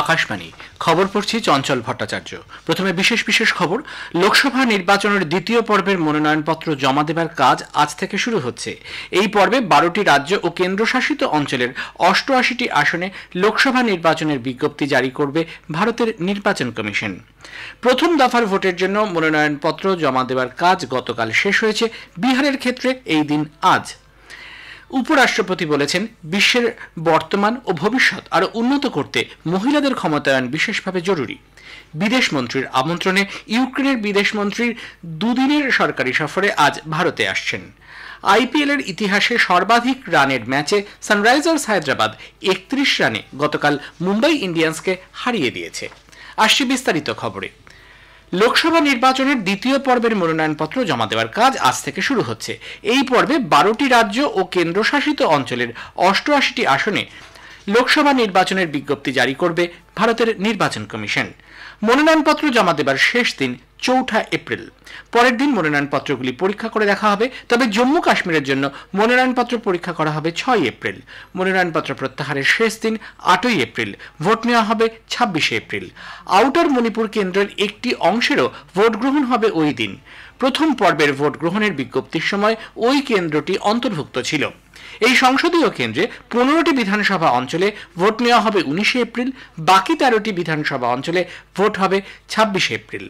আকাশবাণী খবর পড়ছি চঞ্চল ভট্টাচার্য। প্রথমে বিশেষ বিশেষ খবর। লোকসভা নির্বাচনের দ্বিতীয় পর্বের মনোনয়নপত্র জমা দেবার কাজ আজ থেকে শুরু হচ্ছে। এই পর্বে 12টি রাজ্য ও কেন্দ্রশাসিত অঞ্চলের 88টি আসনে লোকসভা নির্বাচনের বিজ্ঞপ্তি জারি করবে ভারতের নির্বাচন কমিশন। প্রথম দফার ভোটের জন্য মনোনয়নপত্র জমা দেবার কাজ গতকাল শেষ হয়েছে। বিহারের ক্ষেত্রে এই দিন আজ। উপরাষ্ট্রপতি বলেছেন, বিশ্বের বর্তমান ও ভবিষ্যৎ আরো উন্নত করতে মহিলাদের ক্ষমতায়ন বিশেষভাবে জরুরি। বিদেশমন্ত্রীর আমন্ত্রণে ইউক্রেনের বিদেশমন্ত্রীর দুদিনের সরকারি সফরে আজ ভারতে আসছেন। আইপিএল এর ইতিহাসে সর্বাধিক রানের ম্যাচে সানরাইজার্স হায়দ্রাবাদ 31 রানে গতকাল মুম্বাই ইন্ডিয়ান্সকে হারিয়ে দিয়েছে। আসছে বিস্তারিত খবরে। লোকসভা নির্বাচনের দ্বিতীয় পর্বের মনোনয়নপত্র জমা দেওয়ার কাজ আজ থেকে শুরু হচ্ছে। এই পর্বে 12টি রাজ্য ও কেন্দ্রশাসিত অঞ্চলের 88টি আসনে লোকসভা নির্বাচনের বিজ্ঞপ্তি জারি করবে ভারতের নির্বাচন কমিশন। মনোনয়নপত্র জমা দেবার শেষ দিন 4 এপ্রিল। পরের দিন মনোনয়নপত্রগুলি পরীক্ষা করে দেখা হবে। তবে জম্মু কাশ্মীরের জন্য মনোনয়নপত্র পরীক্ষা করা হবে 6 এপ্রিল। মনোনয়নপত্র প্রত্যাহারের শেষ দিন 8 এপ্রিল। ভোট নেওয়া হবে 26 এপ্রিল। আউটার মণিপুর কেন্দ্রের একটি অংশেরও ভোট গ্রহণ হবে ওই দিন। প্রথম পর্বের ভোট গ্রহণের বিজ্ঞপ্তির সময় ওই কেন্দ্রটি অন্তর্ভুক্ত ছিল। এই সংসদীয় কেন্দ্রে 15টি বিধানসভা অঞ্চলে ভোট নেওয়া হবে 19 এপ্রিল। বাকি 13টি বিধানসভা অঞ্চলে ভোট হবে 26 এপ্রিল।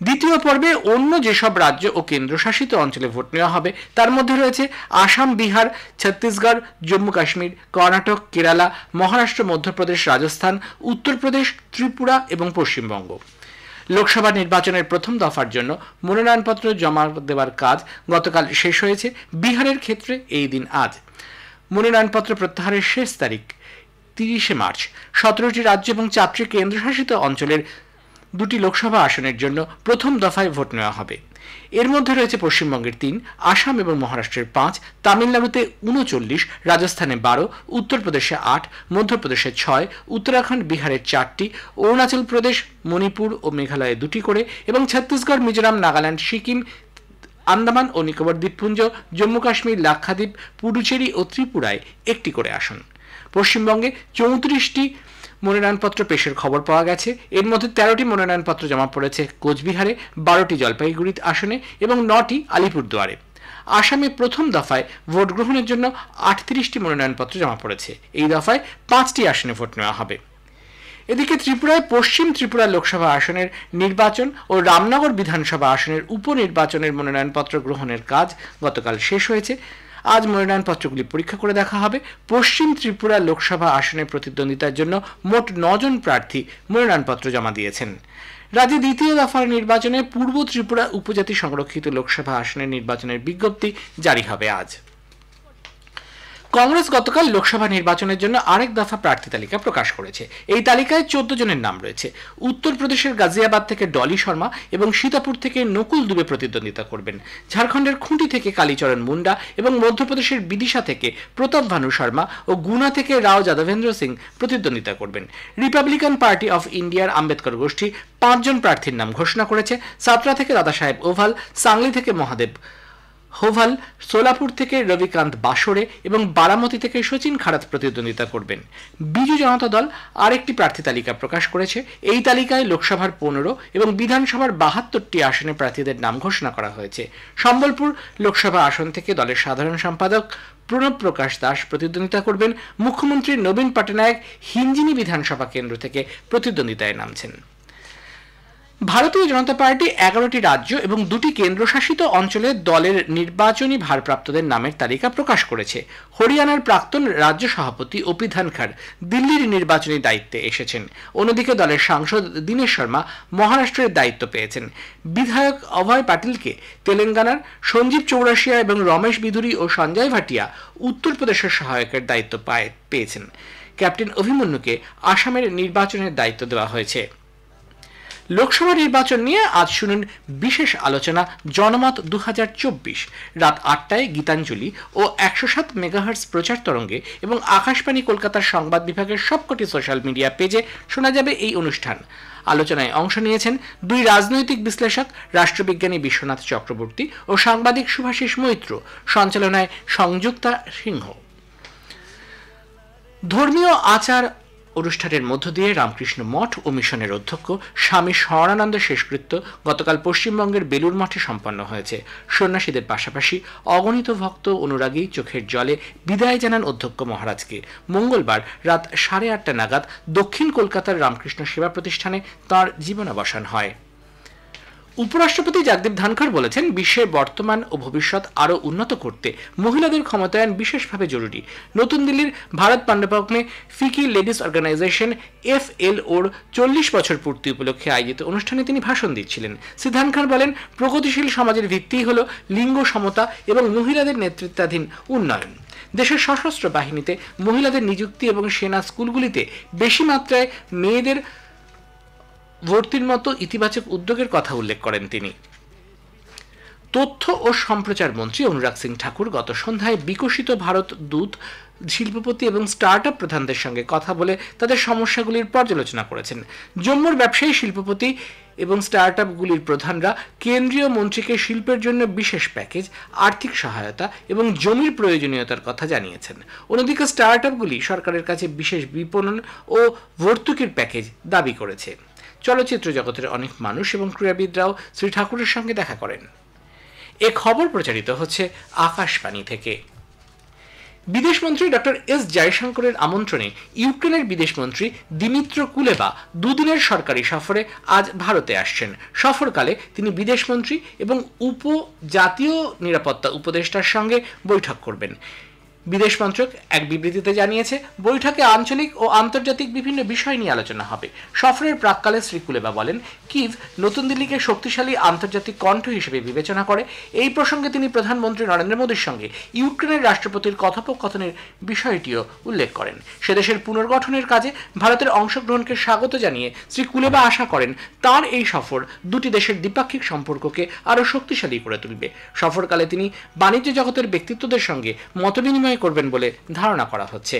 দ্বিতীয় পর্বে অন্য যেসব রাজ্য ও কেন্দ্রশাসিত অঞ্চলে ভোট নেওয়া হবে তার মধ্যে রয়েছে আসাম, বিহার, ছত্তিশগড়, জম্মু কাশ্মীর, কর্ণাটক, কেরালা, মহারাষ্ট্র, মধ্যপ্রদেশ, রাজস্থান, উত্তরপ্রদেশ, ত্রিপুরা এবং পশ্চিমবঙ্গ। লোকসভা নির্বাচনের প্রথম দফার জন্য মনোনয়নপত্র জমা দেওয়ার কাজ গতকাল শেষ হয়েছে। বিহারের ক্ষেত্রে এই দিন আজ। মনোনয়নপত্র প্রত্যাহারের শেষ তারিখ 30 মার্চ। 17টি রাজ্য এবং 4টি কেন্দ্রশাসিত অঞ্চলের 2টি লোকসভা আসনের জন্য প্রথম দফায় ভোট নেওয়া হবে। এর মধ্যে রয়েছে পশ্চিমবঙ্গের 3, আসাম এবং মহারাষ্ট্রের 5, তামিলনাড়ুতে 39, রাজস্থানে 12, উত্তরপ্রদেশে 8, মধ্যপ্রদেশে 6, উত্তরাখণ্ড, বিহারের 4টি, অরুণাচল প্রদেশ, মণিপুর ও মেঘালয়ে 2টি করে এবং ছত্তিশগড়, মিজোরাম, নাগাল্যান্ড, সিকিম, আন্দামান ও নিকোবর দ্বীপপুঞ্জ, জম্মু কাশ্মীর, লাক্ষাদ্বীপ, পুডুচেরি ও ত্রিপুরায় 1টি করে আসন। পশ্চিমবঙ্গে 34টি মনোনয়নপত্র পেশের খবর পাওয়া গেছে। এর মধ্যে 13টি মনোনয়নপত্র জমা পড়েছে কোচবিহারে, 12টি জলপাইগুড়ি আসনে এবং 9টি আলিপুরদুয়ারে। আসামে প্রথম দফায় ভোট গ্রহণের জন্য 38টি মনোনয়নপত্র জমা পড়েছে। এই দফায় 5টি আসনে ভোট নেওয়া হবে। এদিকে ত্রিপুরায় পশ্চিম ত্রিপুরা লোকসভা আসনের নির্বাচন ও রামনগর বিধানসভা আসনের উপনির্বাচনের মনোনয়নপত্র গ্রহণের কাজ গতকাল শেষ হয়েছে। আজ মনোনয়নপত্রগুলি পরীক্ষা করে দেখা হবে। পশ্চিম ত্রিপুরা লোকসভা আসনে প্রতিদ্বন্দ্বিতার জন্য মোট 9 জন প্রার্থী মনোনয়নপত্র জমা দিয়েছেন। রাজ্যে দ্বিতীয় দফার নির্বাচনে পূর্ব ত্রিপুরা উপজাতি সংরক্ষিত লোকসভা আসনের নির্বাচনের বিজ্ঞপ্তি জারি হবে আজ। কংগ্রেস গতকাল লোকসভা নির্বাচনের জন্য আরেক দফা প্রার্থী তালিকা প্রকাশ করেছে। এই তালিকায় 14 জনের নাম রয়েছে। উত্তরপ্রদেশের গাজিয়াবাদ থেকে ডলি শর্মা এবং সীতাপুর থেকে নকুল দুবে প্রতিদ্বন্দ্বিতা করবেন। ঝাড়খণ্ডের খুঁটি থেকে কালীচরণ মুন্ডা এবং মধ্যপ্রদেশের বিদিশা থেকে প্রতাপ ভানু শর্মা ও গুনা থেকে রাও যাদবেন্দ্র সিং প্রতিদ্বন্দ্বিতা করবেন। রিপাবলিকান পার্টি অফ ইন্ডিয়ার আম্বেদকর গোষ্ঠী 5 জন প্রার্থীর নাম ঘোষণা করেছে। সাতরা থেকে দাদা সাহেব ওভাল, সাংলি থেকে মহাদেব হোভাল, সোলাপুর থেকে রবিকান্ত বাসরে এবং বারামতি থেকে সচিন খারাত প্রতিদ্বন্দ্বিতা করবেন। বিজু জনতা দল আরেকটি প্রার্থী তালিকা প্রকাশ করেছে। এই তালিকায় লোকসভার 15 এবং বিধানসভার 72টি আসনে প্রার্থীদের নাম ঘোষণা করা হয়েছে। সম্বলপুর লোকসভা আসন থেকে দলের সাধারণ সম্পাদক প্রণব প্রকাশ দাস প্রতিদ্বন্দ্বিতা করবেন। মুখ্যমন্ত্রী নবীন পটনায়ক হিঞ্জিনি বিধানসভা কেন্দ্র থেকে প্রতিদ্বন্দ্বিতায় নামছেন। ভারতীয় জনতা পার্টি 11টি রাজ্য এবং 2টি কেন্দ্রশাসিত অঞ্চলে দলের নির্বাচনী ভারপ্রাপ্তদের নামের তালিকা প্রকাশ করেছে। হরিয়ানার প্রাক্তন রাজ্য সভাপতি ওপি ধনখড় দিল্লির নির্বাচনী দায়িত্বে এসেছেন। অন্যদিকে দলের সাংসদ দীনেশ শর্মা মহারাষ্ট্রের দায়িত্ব পেয়েছেন। বিধায়ক অভয় পাটিলকে তেলেঙ্গানার, সঞ্জীব চৌরাশিয়া এবং রমেশ বিধুরি ও সঞ্জয় ভাটিয়া উত্তরপ্রদেশের সহায়কের দায়িত্ব পেয়েছেন। ক্যাপ্টেন অভিমন্যুকে আসামের নির্বাচনের দায়িত্ব দেওয়া হয়েছে। লোকসভা নির্বাচন নিয়ে আজ শুনুন বিশেষ আলোচনা জনমত 2024। রাত 8টায় গীতাঞ্জলি ও 107 মেগাহার্টজ প্রচার তরঙ্গে এবং আকাশবাণী কলকাতার সংবাদ বিভাগের সবকটি সোশ্যাল মিডিয়া পেজে শোনা যাবে এই অনুষ্ঠান। আলোচনায় অংশ নিয়েছেন 2 রাজনৈতিক বিশ্লেষক, রাষ্ট্রবিজ্ঞানী বিশ্বনাথ চক্রবর্তী ও সাংবাদিক শুভাশিস মৈত্র। সঞ্চালনায় সংযুক্তা সিংহ। ধর্মীয় আচার অনুষ্ঠানের মধ্য দিয়ে রামকৃষ্ণ মঠ ও মিশনের অধ্যক্ষ স্বামী স্মরণানন্দের শেষকৃত্য গতকাল পশ্চিমবঙ্গের বেলুর মঠে সম্পন্ন হয়েছে। সন্ন্যাসীদের পাশাপাশি অগণিত ভক্ত অনুরাগী চোখের জলে বিদায় জানান অধ্যক্ষ মহারাজকে। মঙ্গলবার রাত 8:30 নাগাদ দক্ষিণ কলকাতার রামকৃষ্ণ সেবা প্রতিষ্ঠানে তাঁর জীবনাবসান হয়। উপরাষ্ট্রপতি জগদীপ ধনখড় বলেছেন, বিশ্বের বর্তমান ও ভবিষ্যৎ আরও উন্নত করতে মহিলাদের ক্ষমতায়ন বিশেষভাবে জরুরি। নতুন দিল্লির ভারত মণ্ডপমে ফিকি লেডিস অর্গানাইজেশন FLOর 40 বছর পূর্তি উপলক্ষে আয়োজিত অনুষ্ঠানে তিনি ভাষণ দিচ্ছিলেন। শ্রী ধনখড় বলেন, প্রগতিশীল সমাজের ভিত্তিই হল লিঙ্গ সমতা এবং মহিলাদের নেতৃত্বাধীন উন্নয়ন। দেশের সশস্ত্র বাহিনীতে মহিলাদের নিযুক্তি এবং সেনা স্কুলগুলিতে বেশি মাত্রায় মেয়েদের ভর্তির মতো ইতিবাচক উদ্যোগের কথা উল্লেখ করেন তিনি। তথ্য ও সম্প্রচার মন্ত্রী অনুরাগ সিং ঠাকুর গত সন্ধ্যায় বিকশিত ভারত দূত, শিল্পপতি এবং স্টার্টআপ প্রধানদের সঙ্গে কথা বলে তাদের সমস্যাগুলির পর্যালোচনা করেছেন। জম্মুর ব্যবসায়ী, শিল্পপতি এবং স্টার্টআপগুলির প্রধানরা কেন্দ্রীয় মন্ত্রীকে শিল্পের জন্য বিশেষ প্যাকেজ, আর্থিক সহায়তা এবং জমির প্রয়োজনীয়তার কথা জানিয়েছেন। অন্যদিকে স্টার্টআপগুলি সরকারের কাছে বিশেষ বিপণন ও ভর্তুকির প্যাকেজ দাবি করেছে। চলচ্চিত্র জগতের অনেক মানুষ এবং ক্রীড়াবিদরাও শ্রী ঠাকুরের সঙ্গে দেখা করেন। এ খবর প্রচারিত হচ্ছে আকাশবাণী থেকে। বিদেশমন্ত্রী ডক্টর এস জয়শঙ্করের আমন্ত্রণে ইউক্রেনের বিদেশমন্ত্রী দিমিত্র কুলেবা দুদিনের সরকারি সফরে আজ ভারতে আসছেন। সফরকালে তিনি বিদেশমন্ত্রী এবং জাতীয় নিরাপত্তা উপদেষ্টার সঙ্গে বৈঠক করবেন। বিদেশ মন্ত্রক এক বিবৃতিতে জানিয়েছে, বৈঠকে আঞ্চলিক ও আন্তর্জাতিক বিভিন্ন বিষয় নিয়ে আলোচনা হবে। সফরের প্রাক্কালে শ্রী কুলেবা বলেন, কিভ নতুন দিল্লিকে শক্তিশালী আন্তর্জাতিক কণ্ঠ হিসেবে বিবেচনা করে। এই প্রসঙ্গে তিনি প্রধানমন্ত্রী নরেন্দ্র মোদীর সঙ্গে ইউক্রেনের রাষ্ট্রপতির কথোপকথনের বিষয়টিও উল্লেখ করেন। সে দেশের পুনর্গঠনের কাজে ভারতের অংশগ্রহণকে স্বাগত জানিয়ে শ্রী কুলেবা আশা করেন, তার এই সফর দুটি দেশের দ্বিপাক্ষিক সম্পর্ককে আরও শক্তিশালী করে তুলবে। সফরকালে তিনি বাণিজ্য জগতের ব্যক্তিত্বদের সঙ্গে মতবিনিময় করবেন বলে ধারণা করা হচ্ছে।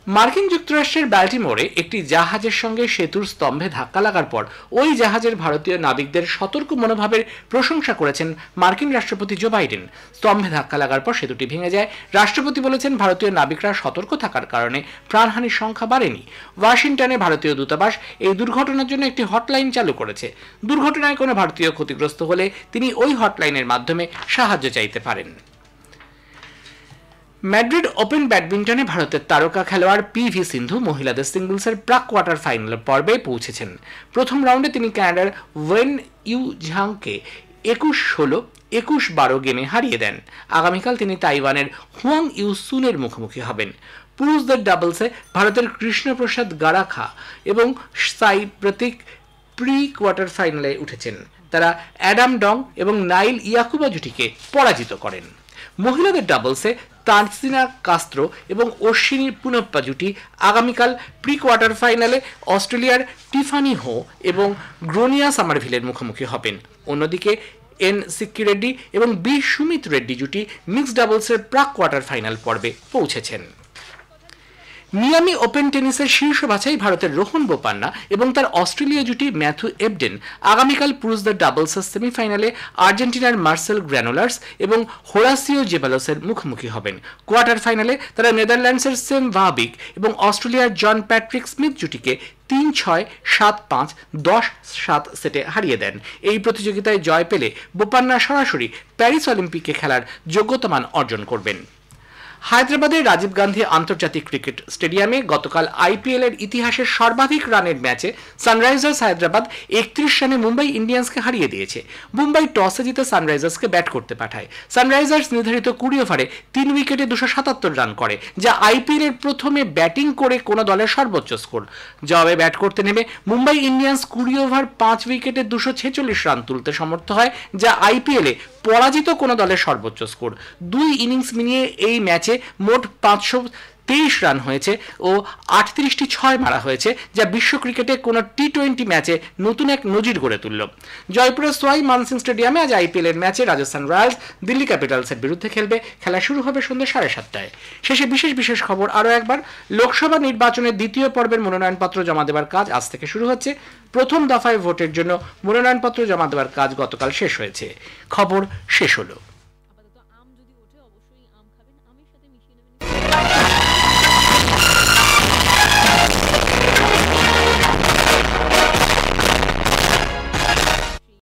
মার্কিন যুক্তরাষ্ট্রের ব্যালটিমোরে একটি জাহাজের সঙ্গে সেতুর স্তম্ভে ধাক্কা লাগার পর ওই জাহাজের ভারতীয় নাবিকদের সতর্ক মনোভাবের প্রশংসা করেছেন মার্কিন রাষ্ট্রপতি জো বাইডেন। স্তম্ভে ধাক্কা লাগার পর সেতুটি ভেঙে যায়। রাষ্ট্রপতি বলেছেন, ভারতীয় নাবিকরা সতর্ক থাকার কারণে প্রাণহানির সংখ্যা বাড়েনি। ওয়াশিংটনে ভারতীয় দূতাবাস এই দুর্ঘটনার জন্য একটি হটলাইন চালু করেছে। দুর্ঘটনায় কোনো ভারতীয় ক্ষতিগ্রস্ত হলে তিনি ওই হটলাইনের মাধ্যমে সাহায্য চাইতে পারেন। ম্যাড্রিড ওপেন ব্যাডমিন্টনে ভারতের তারকা খেলোয়াড় PV সিন্ধু মহিলাদের সিঙ্গলসের প্রাক কোয়ার্টার ফাইনাল পর্বে পৌঁছেছেন। প্রথম রাউন্ডে তিনি কানাডার ওয়েন ইউ ঝাংকে 21-16, 21-12 গেমে হারিয়ে দেন। আগামীকাল তিনি তাইওয়ানের হুয়াং ইউ সুনের মুখোমুখি হবেন। পুরুষদের ডাবলসে ভারতের কৃষ্ণপ্রসাদ গারাখা এবং সাই প্রতীক প্রি কোয়ার্টার ফাইনালে উঠেছেন। তারা অ্যাডাম ডং এবং নাইল ইয়াকুবা জুটিকে পরাজিত করেন। মহিলাদের ডাবলসে তানসিনা কাস্ত্রো এবং অশ্বিনী পুনপ্পা জুটি আগামীকাল প্রি কোয়ার্টার ফাইনালে অস্ট্রেলিয়ার টিফানি হো এবং গ্রোনিয়া সামারভিলের মুখোমুখি হবেন। অন্যদিকে N সিক্কি রেড্ডি এবং B সুমিত রেড্ডি জুটি মিক্সড ডাবলসের প্রাক কোয়ার্টার ফাইনাল পর্বে পৌঁছেছেন। মিয়ামি ওপেন টেনিসের শীর্ষ বাছাই ভারতের রোহন বোপান্না এবং তার অস্ট্রেলীয় জুটি ম্যাথু এবডেন আগামীকাল পুরুষদের ডাবলসের সেমিফাইনালে আর্জেন্টিনার মার্সেল গ্র্যানোলার্স এবং হোরাসিও জেবালোসের মুখোমুখি হবেন। কোয়ার্টার ফাইনালে তারা নেদারল্যান্ডসের সেম ভাবিক এবং অস্ট্রেলিয়ার জন প্যাট্রিক স্মিথ জুটিকে 3-6, 7-5, 10-7 সেটে হারিয়ে দেন। এই প্রতিযোগিতায় জয় পেলে বোপান্না সরাসরি প্যারিস অলিম্পিকে খেলার যোগ্যতামান অর্জন করবেন। হায়দ্রাবাদের রাজীব গান্ধী আন্তর্জাতিক ক্রিকেট স্টেডিয়ামে গতকাল IPL এর ইতিহাসের সর্বাধিক রানের ম্যাচে সানরাইজার্স হায়দ্রাবাদ 31 রানে মুম্বাই ইন্ডিয়ান্সকে হারিয়ে দিয়েছে। মুম্বাই টসে জিতে সানরাইজার্সকে ব্যাট করতে পাঠায়। সানরাইজার্স নির্ধারিত 20 ওভারে 3 উইকেটে 277 রান করে, যা IPL এর প্রথমে ব্যাটিং করে কোনো দলের সর্বোচ্চ স্কোর। জবাবে ব্যাট করতে নেমে মুম্বাই ইন্ডিয়ান্স 20 ওভার 5 উইকেটে 246 রান তুলতে সমর্থ হয়, যা IPL এ পরাজিত কোনো দলের সর্বোচ্চ স্কোর। 2 ইনিংস মিলিয়ে এই ম্যাচে মোট 523 রান হয়েছে ও 38টি 6 মারা হয়েছে, যা বিশ্ব ক্রিকেটে কোনো T20 ম্যাচে নতুন এক নজির গড়ে তুলল। জয়পুরের সোয়াই মানসিং স্টেডিয়ামে আজ IPL এর ম্যাচে রাজস্থান রয়্যালস দিল্লি ক্যাপিটালসের বিরুদ্ধে খেলবে। খেলা শুরু হবে সন্ধ্যা 7:30টায়। শেষে বিশেষ খবর আরও একবার। লোকসভা নির্বাচনের দ্বিতীয় পর্বের মনোনয়নপত্র জমা দেওয়ার কাজ আজ থেকে শুরু হচ্ছে। প্রথম দফায় ভোটের জন্য মনোনয়নপত্র জমা দেওয়ার কাজ গতকাল শেষ হয়েছে। খবর শেষ হলো।